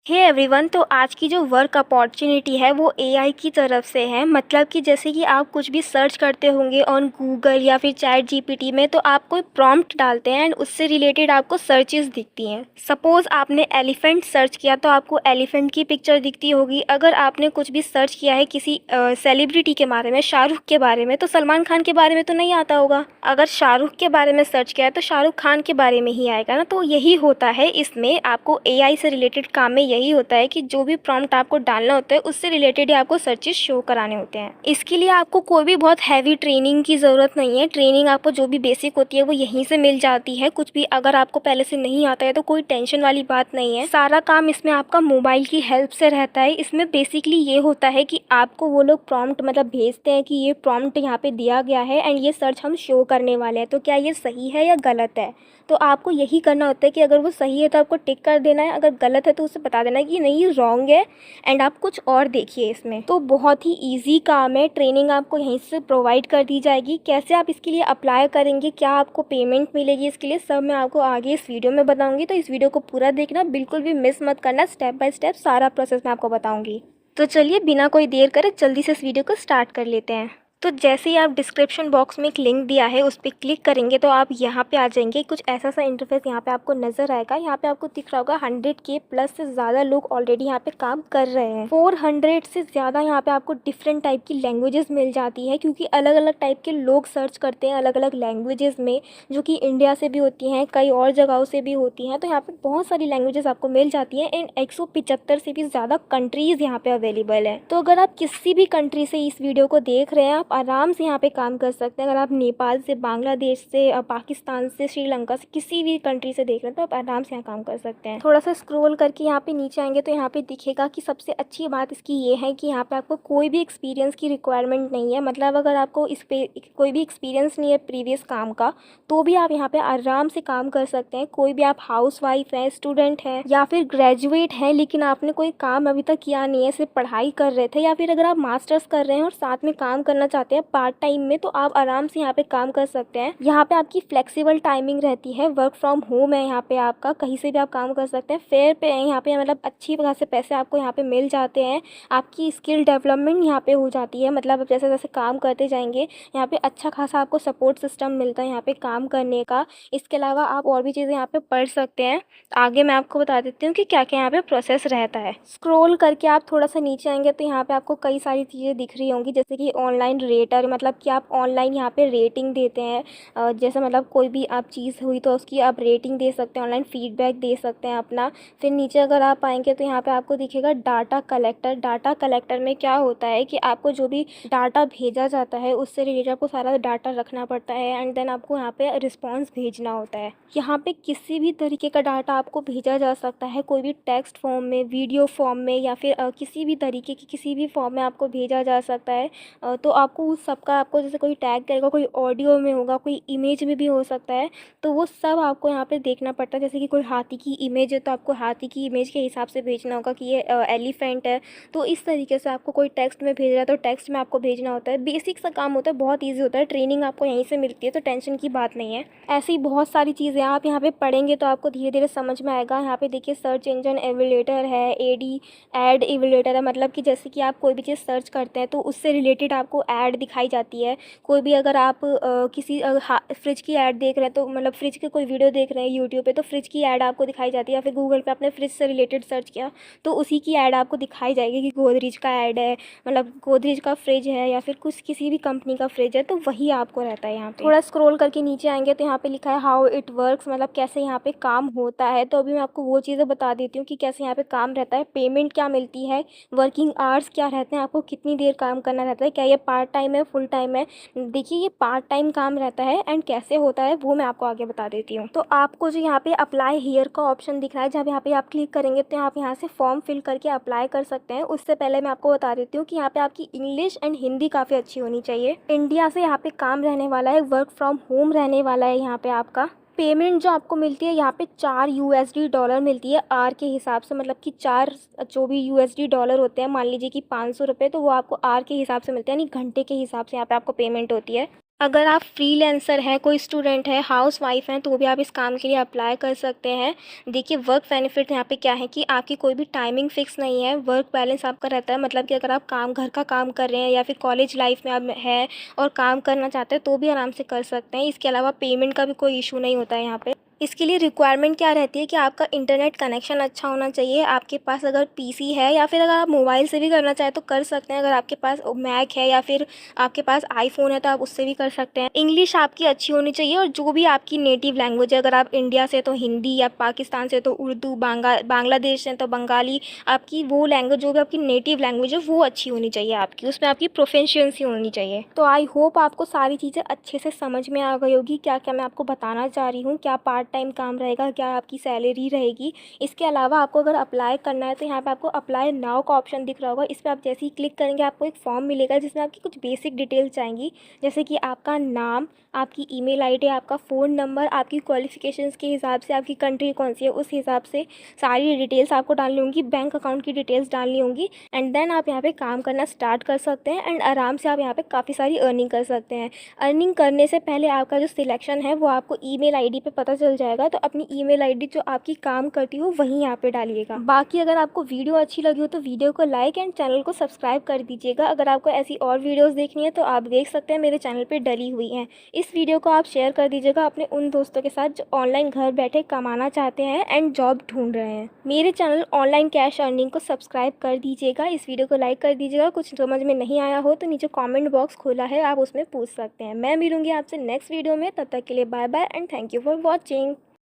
Hey everyone, तो आज की जो वर्क अपॉर्चुनिटी है वो एआई की तरफ से है। मतलब कि जैसे कि आप कुछ भी सर्च करते होंगे ऑन गूगल या फिर चैट जीपीटी में, तो आप कोई प्रॉम्प्ट डालते हैं एंड उससे रिलेटेड आपको सर्चेस दिखती हैं। सपोज़ आपने एलिफेंट सर्च किया तो आपको एलिफेंट की पिक्चर दिखती होगी। अगर आपने कुछ भी सर्च किया है किसी सेलिब्रिटी के बारे में, शाहरुख के बारे में, तो सलमान खान के बारे में तो नहीं आता होगा। अगर शाहरुख के बारे में सर्च किया है तो शाहरुख खान के बारे में ही आएगा ना। तो यही होता है इसमें, आपको एआई से रिलेटेड काम में यही होता है कि जो भी प्रॉम्प्ट आपको डालना होता है उससे रिलेटेड ही आपको सर्चेस शो कराने होते हैं। इसके लिए आपको कोई भी बहुत हैवी ट्रेनिंग की ज़रूरत नहीं है। ट्रेनिंग आपको जो भी बेसिक होती है वो यहीं से मिल जाती है। कुछ भी अगर आपको पहले से नहीं आता है तो कोई टेंशन वाली बात नहीं है। सारा काम इसमें आपका मोबाइल की हेल्प से रहता है। इसमें बेसिकली ये होता है कि आपको वो लोग प्रॉम्प्ट मतलब भेजते हैं कि ये प्रॉम्प्ट यहाँ पे दिया गया है एंड ये सर्च हम शो करने वाले हैं, तो क्या ये सही है या गलत है। तो आपको यही करना होता है कि अगर वो सही है तो आपको टिक कर देना है, अगर गलत है तो उसे बता देना है कि नहीं, ये रॉन्ग है एंड आप कुछ और देखिए इसमें। तो बहुत ही इजी काम है। ट्रेनिंग आपको यहीं से प्रोवाइड कर दी जाएगी। कैसे आप इसके लिए अप्लाई करेंगे, क्या आपको पेमेंट मिलेगी, इसके लिए सब मैं आपको आगे इस वीडियो में बताऊँगी। तो इस वीडियो को पूरा देखना, बिल्कुल भी मिस मत करना। स्टेप बाय स्टेप सारा प्रोसेस मैं आपको बताऊँगी। तो चलिए बिना कोई देर करे जल्दी से इस वीडियो को स्टार्ट कर लेते हैं। तो जैसे ही आप डिस्क्रिप्शन बॉक्स में एक लिंक दिया है उस पर क्लिक करेंगे तो आप यहाँ पे आ जाएंगे। कुछ ऐसा सा इंटरफेस यहाँ पे आपको नज़र आएगा। यहाँ पे आपको दिख रहा होगा 100K प्लस से ज़्यादा लोग ऑलरेडी यहाँ पे काम कर रहे हैं। 400 से ज़्यादा यहाँ पे आपको डिफरेंट टाइप की लैंग्वेजेस मिल जाती है, क्योंकि अलग अलग टाइप के लोग सर्च करते हैं अलग अलग लैंग्वेजेस में, जो कि इंडिया से भी होती हैं, कई और जगहों से भी होती हैं। तो यहाँ पे बहुत सारी लैंग्वेजेस आपको मिल जाती हैं एंड 175 से भी ज़्यादा कंट्रीज़ यहाँ पे अवेलेबल है। तो अगर आप किसी भी कंट्री से इस वीडियो को देख रहे हैं, आप आराम से यहाँ पे काम कर सकते हैं। अगर आप नेपाल से, बांग्लादेश से, पाकिस्तान से, श्रीलंका से, किसी भी कंट्री से देख रहे हैं तो आप आराम से यहाँ काम कर सकते हैं। थोड़ा सा स्क्रॉल करके यहाँ पे नीचे आएंगे तो यहाँ पे दिखेगा कि सबसे अच्छी बात इसकी ये है कि यहाँ पे आपको कोई भी एक्सपीरियंस की रिक्वायरमेंट नहीं है। मतलब अगर आपको इस पे कोई भी एक्सपीरियंस नहीं है प्रीवियस काम का, तो भी आप यहाँ पे आराम से काम कर सकते हैं। कोई भी आप हाउस वाइफ है, स्टूडेंट है या फिर ग्रेजुएट है लेकिन आपने कोई काम अभी तक किया नहीं है, सिर्फ पढ़ाई कर रहे थे, या फिर अगर आप मास्टर्स कर रहे हैं और साथ में काम करना चाहते हैं पार्ट टाइम में, तो आप आराम से यहाँ पे काम कर सकते हैं। यहाँ पे आपकी फ्लेक्सिबल टाइमिंग रहती है, वर्क फ्रॉम होम है यहाँ पे आपका, कहीं से भी आप काम कर सकते हैं। फेयर पे है यहाँ पे, मतलब अच्छी तरह से पैसे आपको यहाँ पे मिल जाते हैं। आपकी स्किल डेवलपमेंट यहाँ पे हो जाती है। मतलब जैसे जैसे काम करते जाएंगे यहाँ पे अच्छा खासा आपको सपोर्ट सिस्टम मिलता है यहाँ पे काम करने का। इसके अलावा आप और भी चीज़ें यहाँ पे पढ़ सकते हैं। आगे मैं आपको बता देती हूँ कि क्या क्या यहाँ पे प्रोसेस रहता है। स्क्रॉल करके आप थोड़ा सा नीचे आएंगे तो यहाँ पे आपको कई सारी चीज़ें दिख रही होंगी, जैसे कि ऑनलाइन रेटर, मतलब कि आप ऑनलाइन यहाँ पे रेटिंग देते हैं। जैसे मतलब कोई भी आप चीज़ हुई तो उसकी आप रेटिंग दे सकते हैं, ऑनलाइन फीडबैक दे सकते हैं अपना। फिर नीचे अगर आप आएंगे तो यहाँ पे आपको दिखेगा डाटा कलेक्टर। डाटा कलेक्टर में क्या होता है कि आपको जो भी डाटा भेजा जाता है उससे रिलेटेड आपको सारा डाटा रखना पड़ता है एंड देन आपको यहाँ पे रिस्पॉन्स भेजना होता है। यहाँ पे किसी भी तरीके का डाटा आपको भेजा जा सकता है, कोई भी टेक्स्ट फॉर्म में, वीडियो फॉर्म में, या फिर किसी भी तरीके की किसी भी फॉर्म में आपको भेजा जा सकता है। तो आपको उस सब का, आपको जैसे कोई टैग करेगा, कोई ऑडियो में होगा, कोई इमेज में भी हो सकता है, तो वो सब आपको यहाँ पे देखना पड़ता है। जैसे कि कोई हाथी की इमेज है तो आपको हाथी की इमेज के हिसाब से भेजना होगा कि ये एलिफेंट है। तो इस तरीके से आपको कोई टेक्स्ट में भेज रहा है तो टेक्स्ट में आपको भेजना होता है। बेसिक सा काम होता है, बहुत ईजी होता है। ट्रेनिंग आपको यहीं से मिलती है तो टेंशन की बात नहीं है। ऐसी बहुत सारी चीज़ें आप यहाँ पे पढ़ेंगे तो आपको धीरे धीरे समझ में आएगा। यहाँ पे देखिए सर्च इंजन एवेलेटर है, एड एवेलेटर है। मतलब कि जैसे कि आप कोई भी चीज़ सर्च करते हैं तो उससे रिलेटेड आपको ऐड दिखाई जाती है। कोई भी अगर आप किसी फ्रिज की ऐड देख रहे हैं तो मतलब फ्रिज के कोई वीडियो देख रहे हैं यूट्यूब पे, तो फ्रिज की ऐड आपको दिखाई जाती है। या फिर गूगल पे आपने फ्रिज से रिलेटेड सर्च किया तो उसी की ऐड आपको दिखाई जाएगी कि गोदरेज का ऐड है, मतलब गोदरेज का फ्रिज है या फिर कुछ किसी भी कंपनी का फ्रिज है, तो वही आपको रहता है। यहाँ पे थोड़ा स्क्रॉल करके नीचे आएंगे तो यहाँ पे लिखा है हाउ इट वर्क्स, मतलब कैसे यहाँ पे काम होता है। तो अभी मैं आपको वो चीज़ें बता देती हूँ कि कैसे यहाँ पे काम रहता है, पेमेंट क्या मिलती है, वर्किंग आवर्स क्या रहते हैं, आपको कितनी देर काम करना रहता है, क्या ये पार्ट टाइम है, फुल टाइम है। देखिए ये पार्ट टाइम काम रहता है एंड कैसे होता है वो मैं आपको आगे बता देती हूँ। तो आपको जो यहाँ पे अप्लाई हियर का ऑप्शन दिख रहा है, जब यहाँ पे आप क्लिक करेंगे तो आप यहाँ से फॉर्म फिल करके अप्लाई कर सकते हैं। उससे पहले मैं आपको बता देती हूँ कि यहाँ पे आपकी इंग्लिश एंड हिंदी काफ़ी अच्छी होनी चाहिए। इंडिया से यहाँ पे काम रहने वाला है, वर्क फ्रॉम होम रहने वाला है। यहाँ पे आपका पेमेंट जो आपको मिलती है यहाँ पे 4 यूएसडी डॉलर मिलती है आर के हिसाब से। मतलब कि 4 जो भी यूएसडी डॉलर होते हैं, मान लीजिए कि 500 रुपये, तो वो आपको आर के हिसाब से मिलते हैं, यानी घंटे के हिसाब से यहाँ पे आपको पेमेंट होती है। अगर आप फ्रीलांसर हैं, कोई स्टूडेंट है, हाउसवाइफ हैं, तो भी आप इस काम के लिए अप्लाई कर सकते हैं। देखिए वर्क बेनिफिट यहाँ पे क्या है कि आपकी कोई भी टाइमिंग फ़िक्स नहीं है, वर्क बैलेंस आपका रहता है। मतलब कि अगर आप काम घर का काम कर रहे हैं या फिर कॉलेज लाइफ में आप हैं और काम करना चाहते हैं तो भी आराम से कर सकते हैं। इसके अलावा पेमेंट का भी कोई इशू नहीं होता है यहाँ पे। इसके लिए रिक्वायरमेंट क्या रहती है कि आपका इंटरनेट कनेक्शन अच्छा होना चाहिए, आपके पास अगर पीसी है या फिर अगर आप मोबाइल से भी करना चाहें तो कर सकते हैं। अगर आपके पास मैक है या फिर आपके पास आईफ़ोन है तो आप उससे भी कर सकते हैं। इंग्लिश आपकी अच्छी होनी चाहिए और जो भी आपकी नेटिव लैंग्वेज है, अगर आप इंडिया से तो हिंदी या पाकिस्तान से तो उर्दू, बांग्लादेश से तो बंगाली, आपकी वो लैंग्वेज जो भी आपकी नेटिव लैंग्वेज है वो अच्छी होनी चाहिए आपकी, उसमें आपकी प्रोफिशिएंसी होनी चाहिए। तो आई होप आपको सारी चीज़ें अच्छे से समझ में आ गई होगी, क्या-क्या मैं आपको बताना चाह रही हूँ, क्या पार्ट टाइम काम रहेगा, क्या आपकी सैलरी रहेगी। इसके अलावा आपको अगर अप्लाई करना है तो यहाँ पे आपको अप्लाई नाउ का ऑप्शन दिख रहा होगा, इस पर आप जैसे ही क्लिक करेंगे आपको एक फॉर्म मिलेगा जिसमें आपकी कुछ बेसिक डिटेल्स आएंगी, जैसे कि आपका नाम, आपकी ईमेल आईडी, आपका फ़ोन नंबर, आपकी क्वालिफ़िकेशंस के हिसाब से आपकी कंट्री कौन सी है उस हिसाब से सारी डिटेल्स आपको डालनी होंगी, बैंक अकाउंट की डिटेल्स डालनी होंगी एंड देन आप यहाँ पे काम करना स्टार्ट कर सकते हैं एंड आराम से आप यहाँ पे काफ़ी सारी अर्निंग कर सकते हैं। अर्निंग करने से पहले आपका जो सिलेक्शन है वो आपको ईमेल आईडी पे पता चल जाएगा, तो अपनी ईमेल आईडी जो आपकी काम करती हो वहीं यहाँ पे डालिएगा। बाकी अगर आपको वीडियो अच्छी लगी हो तो वीडियो को लाइक एंड चैनल को सब्सक्राइब कर दीजिएगा। अगर आपको ऐसी और वीडियोज़ देखनी है तो आप देख सकते हैं मेरे चैनल पर डली हुई हैं। इस वीडियो को आप शेयर कर दीजिएगा अपने उन दोस्तों के साथ जो ऑनलाइन घर बैठे कमाना चाहते हैं एंड जॉब ढूंढ रहे हैं। मेरे चैनल ऑनलाइन कैश अर्निंग को सब्सक्राइब कर दीजिएगा, इस वीडियो को लाइक कर दीजिएगा। कुछ समझ में नहीं आया हो तो नीचे कमेंट बॉक्स खुला है, आप उसमें पूछ सकते हैं। मैं मिलूंगी आपसे नेक्स्ट वीडियो में, तब तक के लिए bye bye and thank you for watching.